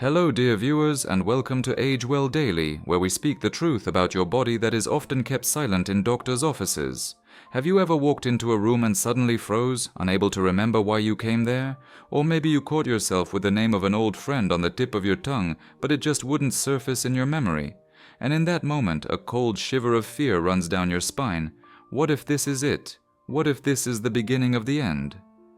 Hello dear viewers, and welcome to Age Well Daily, where we speak the truth about your body that is often kept silent in doctors' offices. Have you ever walked into a room and suddenly froze, unable to remember why you came there? Or maybe you caught yourself with the name of an old friend on the tip of your tongue, but it just wouldn't surface in your memory. And in that moment, a cold shiver of fear runs down your spine. What if this is it? What if this is the beginning of the end?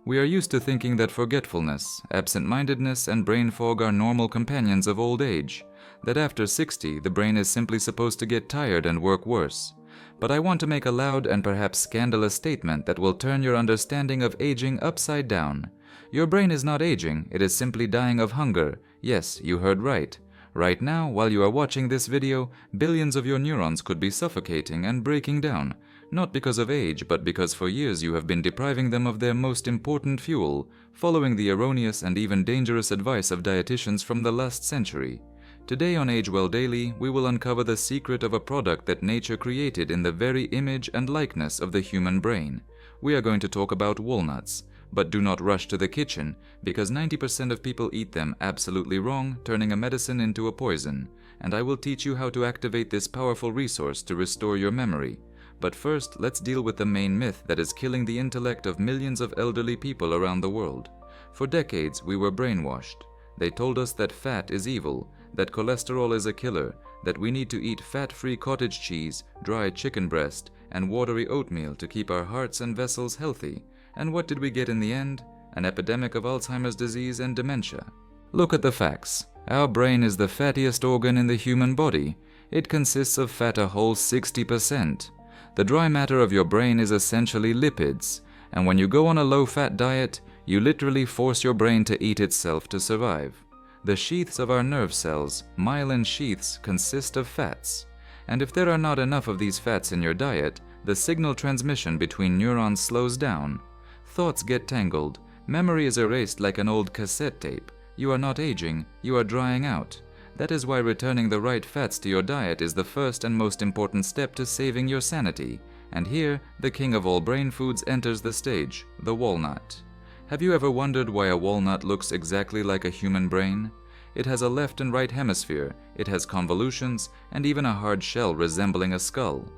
We are used to thinking that forgetfulness, absent-mindedness, and brain fog are normal companions of old age, that after 60 the brain is simply supposed to get tired and work worse. But I want to make a loud and perhaps scandalous statement that will turn your understanding of aging upside down. Your brain is not aging, it is simply dying of hunger. Yes, you heard right. Right now, while you are watching this video, billions of your neurons could be suffocating and breaking down. Not because of age, but because for years you have been depriving them of their most important fuel, following the erroneous and even dangerous advice of dietitians from the last century. Today on Age Well Daily, we will uncover the secret of a product that nature created in the very image and likeness of the human brain. We are going to talk about walnuts. But do not rush to the kitchen, because 90% of people eat them absolutely wrong, turning a medicine into a poison. And I will teach you how to activate this powerful resource to restore your memory. But first, let's deal with the main myth that is killing the intellect of millions of elderly people around the world. For decades, we were brainwashed. They told us that fat is evil, that cholesterol is a killer, that we need to eat fat-free cottage cheese, dry chicken breast, and watery oatmeal to keep our hearts and vessels healthy. And what did we get in the end? An epidemic of Alzheimer's disease and dementia. Look at the facts. Our brain is the fattiest organ in the human body. It consists of fat a whole 60%. The dry matter of your brain is essentially lipids, and when you go on a low-fat diet, you literally force your brain to eat itself to survive. The sheaths of our nerve cells, myelin sheaths, consist of fats. And if there are not enough of these fats in your diet, the signal transmission between neurons slows down. Thoughts get tangled. Memory is erased like an old cassette tape. You are not aging, you are drying out. That is why returning the right fats to your diet is the first and most important step to saving your sanity. And here, the king of all brain foods enters the stage, the walnut. Have you ever wondered why a walnut looks exactly like a human brain? It has a left and right hemisphere, it has convolutions, and even a hard shell resembling a skull.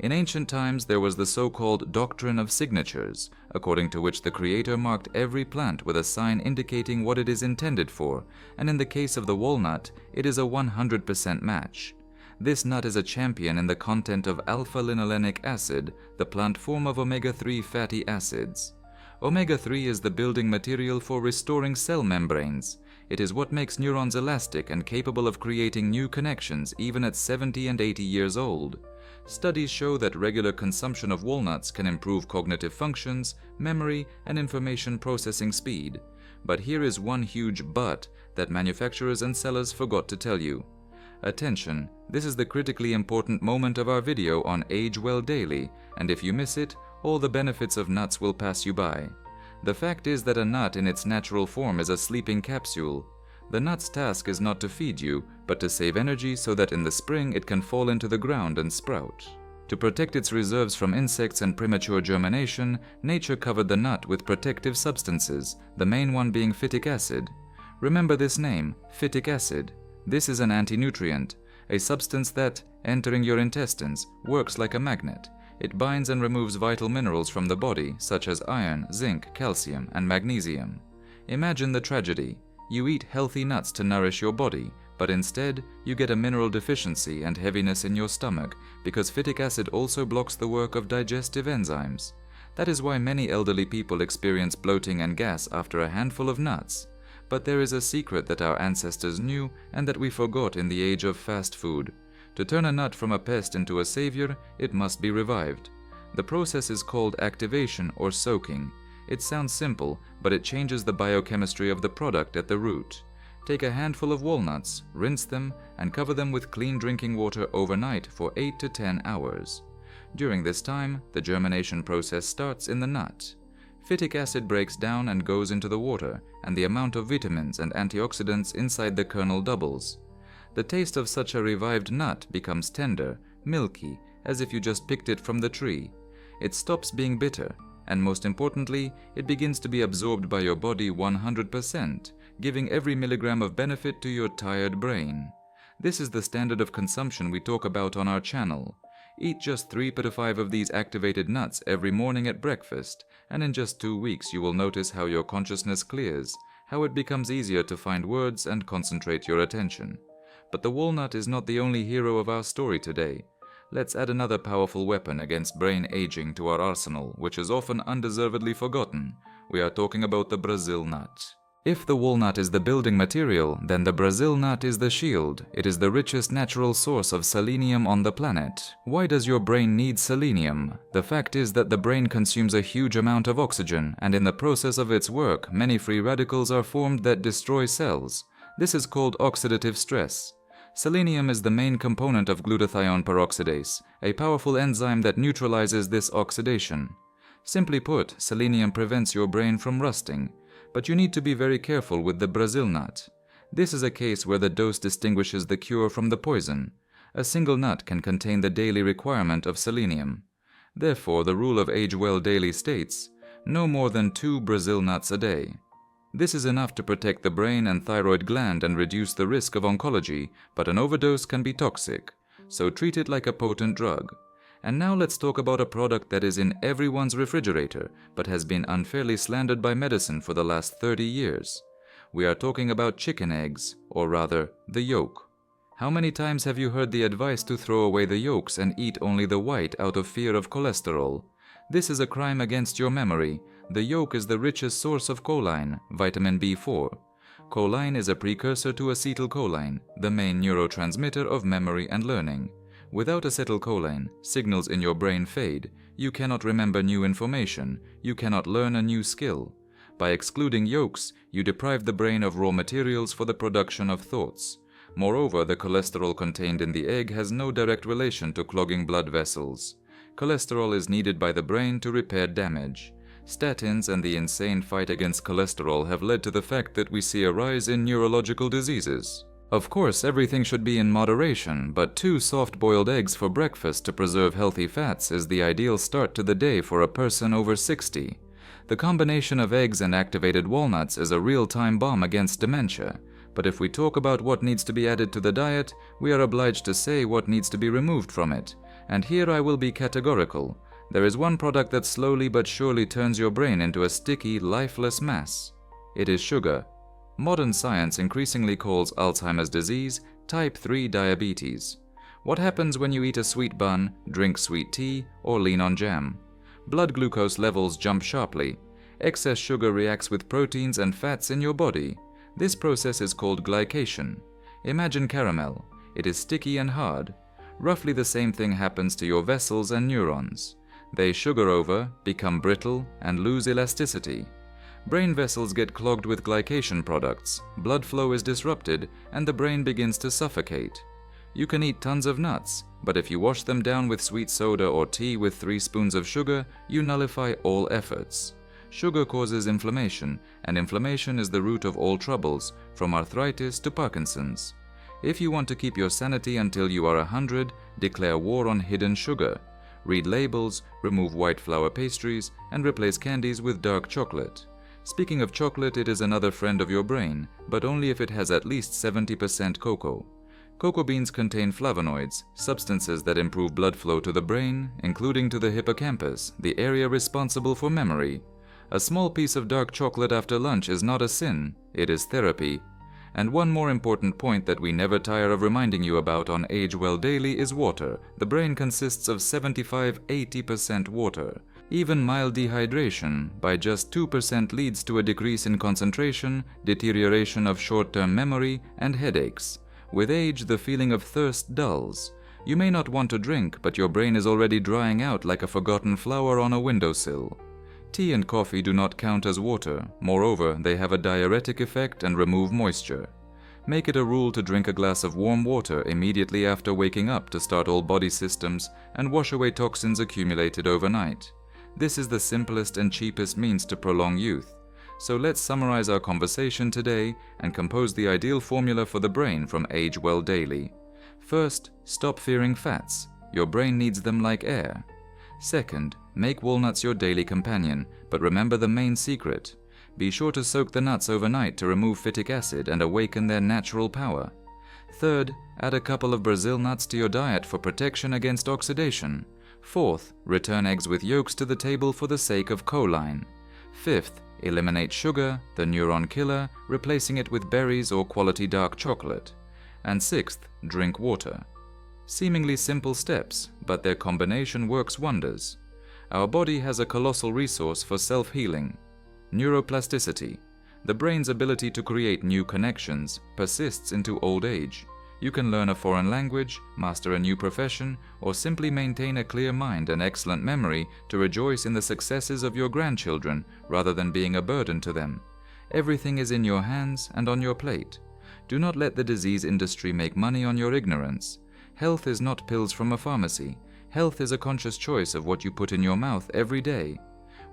In ancient times, there was the so-called doctrine of signatures, according to which the creator marked every plant with a sign indicating what it is intended for, and in the case of the walnut, it is a 100% match. This nut is a champion in the content of alpha-linolenic acid, the plant form of omega-3 fatty acids. Omega-3 is the building material for restoring cell membranes. It is what makes neurons elastic and capable of creating new connections even at 70 and 80 years old. Studies show that regular consumption of walnuts can improve cognitive functions, memory, and information processing speed. But here is one huge but that manufacturers and sellers forgot to tell you. Attention, this is the critically important moment of our video on Age Well Daily, and if you miss it, all the benefits of nuts will pass you by. The fact is that a nut in its natural form is a sleeping capsule. The nut's task is not to feed you, but to save energy so that in the spring it can fall into the ground and sprout. To protect its reserves from insects and premature germination, nature covered the nut with protective substances, the main one being phytic acid. Remember this name, phytic acid. This is an anti-nutrient, a substance that, entering your intestines, works like a magnet. It binds and removes vital minerals from the body, such as iron, zinc, calcium, and magnesium. Imagine the tragedy. You eat healthy nuts to nourish your body, but instead, you get a mineral deficiency and heaviness in your stomach because phytic acid also blocks the work of digestive enzymes. That is why many elderly people experience bloating and gas after a handful of nuts. But there is a secret that our ancestors knew and that we forgot in the age of fast food. To turn a nut from a pest into a savior, it must be revived. The process is called activation or soaking. It sounds simple, but it changes the biochemistry of the product at the root. Take a handful of walnuts, rinse them, and cover them with clean drinking water overnight for 8 to 10 hours. During this time, the germination process starts in the nut. Phytic acid breaks down and goes into the water, and the amount of vitamins and antioxidants inside the kernel doubles. The taste of such a revived nut becomes tender, milky, as if you just picked it from the tree. It stops being bitter, and most importantly, it begins to be absorbed by your body 100%, giving every milligram of benefit to your tired brain. This is the standard of consumption we talk about on our channel. Eat just 3 to 5 of these activated nuts every morning at breakfast, and in just 2 weeks you will notice how your consciousness clears, how it becomes easier to find words and concentrate your attention. But the walnut is not the only hero of our story today. Let's add another powerful weapon against brain aging to our arsenal, which is often undeservedly forgotten. We are talking about the Brazil nut. If the walnut is the building material, then the Brazil nut is the shield. It is the richest natural source of selenium on the planet. Why does your brain need selenium? The fact is that the brain consumes a huge amount of oxygen, and in the process of its work, many free radicals are formed that destroy cells. This is called oxidative stress. Selenium is the main component of glutathione peroxidase, a powerful enzyme that neutralizes this oxidation. Simply put, selenium prevents your brain from rusting. But you need to be very careful with the Brazil nut. This is a case where the dose distinguishes the cure from the poison. A single nut can contain the daily requirement of selenium. Therefore, the rule of Age Well Daily states, no more than 2 Brazil nuts a day. This is enough to protect the brain and thyroid gland and reduce the risk of oncology, but an overdose can be toxic, so treat it like a potent drug. And now let's talk about a product that is in everyone's refrigerator, but has been unfairly slandered by medicine for the last 30 years. We are talking about chicken eggs, or rather, the yolk. How many times have you heard the advice to throw away the yolks and eat only the white out of fear of cholesterol? This is a crime against your memory. The yolk is the richest source of choline, vitamin B4. Choline is a precursor to acetylcholine, the main neurotransmitter of memory and learning. Without acetylcholine, signals in your brain fade. You cannot remember new information. You cannot learn a new skill. By excluding yolks, you deprive the brain of raw materials for the production of thoughts. Moreover, the cholesterol contained in the egg has no direct relation to clogging blood vessels. Cholesterol is needed by the brain to repair damage. Statins and the insane fight against cholesterol have led to the fact that we see a rise in neurological diseases. Of course, everything should be in moderation, but 2 soft-boiled eggs for breakfast to preserve healthy fats is the ideal start to the day for a person over 60. The combination of eggs and activated walnuts is a real-time bomb against dementia. But if we talk about what needs to be added to the diet, we are obliged to say what needs to be removed from it. And here I will be categorical. There is one product that slowly but surely turns your brain into a sticky, lifeless mass. It is sugar. Modern science increasingly calls Alzheimer's disease type 3 diabetes. What happens when you eat a sweet bun, drink sweet tea, or lean on jam? Blood glucose levels jump sharply. Excess sugar reacts with proteins and fats in your body. This process is called glycation. Imagine caramel. It is sticky and hard. Roughly the same thing happens to your vessels and neurons. They sugar over, become brittle, and lose elasticity. Brain vessels get clogged with glycation products, blood flow is disrupted, and the brain begins to suffocate. You can eat tons of nuts, but if you wash them down with sweet soda or tea with 3 spoons of sugar, you nullify all efforts. Sugar causes inflammation, and inflammation is the root of all troubles, from arthritis to Parkinson's. If you want to keep your sanity until you are 100, declare war on hidden sugar. Read labels, remove white flour pastries, and replace candies with dark chocolate. Speaking of chocolate, it is another friend of your brain, but only if it has at least 70% cocoa. Cocoa beans contain flavonoids, substances that improve blood flow to the brain, including to the hippocampus, the area responsible for memory. A small piece of dark chocolate after lunch is not a sin, it is therapy. And one more important point that we never tire of reminding you about on Age Well Daily is water. The brain consists of 75–80% water. Even mild dehydration, by just 2%, leads to a decrease in concentration, deterioration of short-term memory, and headaches. With age, the feeling of thirst dulls. You may not want to drink, but your brain is already drying out like a forgotten flower on a windowsill. Tea and coffee do not count as water. Moreover, they have a diuretic effect and remove moisture. Make it a rule to drink a glass of warm water immediately after waking up to start all body systems and wash away toxins accumulated overnight. This is the simplest and cheapest means to prolong youth. So let's summarize our conversation today and compose the ideal formula for the brain from Age Well Daily. First, stop fearing fats. Your brain needs them like air. Second, make walnuts your daily companion, but remember the main secret. Be sure to soak the nuts overnight to remove phytic acid and awaken their natural power. Third, add a couple of Brazil nuts to your diet for protection against oxidation. Fourth, return eggs with yolks to the table for the sake of choline. Fifth, eliminate sugar, the neuron killer, replacing it with berries or quality dark chocolate. And sixth, drink water. Seemingly simple steps, but their combination works wonders. Our body has a colossal resource for self-healing: neuroplasticity. The brain's ability to create new connections persists into old age. You can learn a foreign language, master a new profession, or simply maintain a clear mind and excellent memory to rejoice in the successes of your grandchildren rather than being a burden to them. Everything is in your hands and on your plate. Do not let the disease industry make money on your ignorance. Health is not pills from a pharmacy. Health is a conscious choice of what you put in your mouth every day.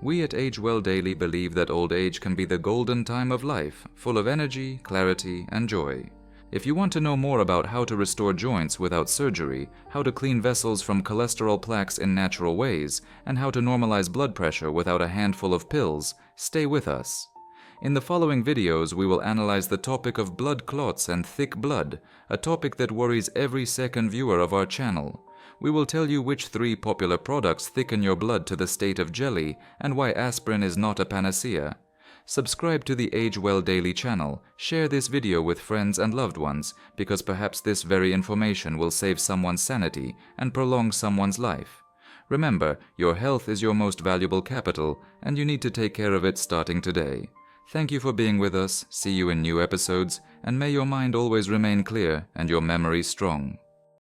We at Age Well Daily believe that old age can be the golden time of life, full of energy, clarity, and joy. If you want to know more about how to restore joints without surgery, how to clean vessels from cholesterol plaques in natural ways, and how to normalize blood pressure without a handful of pills, stay with us. In the following videos, we will analyze the topic of blood clots and thick blood, a topic that worries every second viewer of our channel. We will tell you which 3 popular products thicken your blood to the state of jelly and why aspirin is not a panacea. Subscribe to the Age Well Daily channel, share this video with friends and loved ones, because perhaps this very information will save someone's sanity and prolong someone's life. Remember, your health is your most valuable capital, and you need to take care of it starting today. Thank you for being with us, see you in new episodes, and may your mind always remain clear and your memory strong.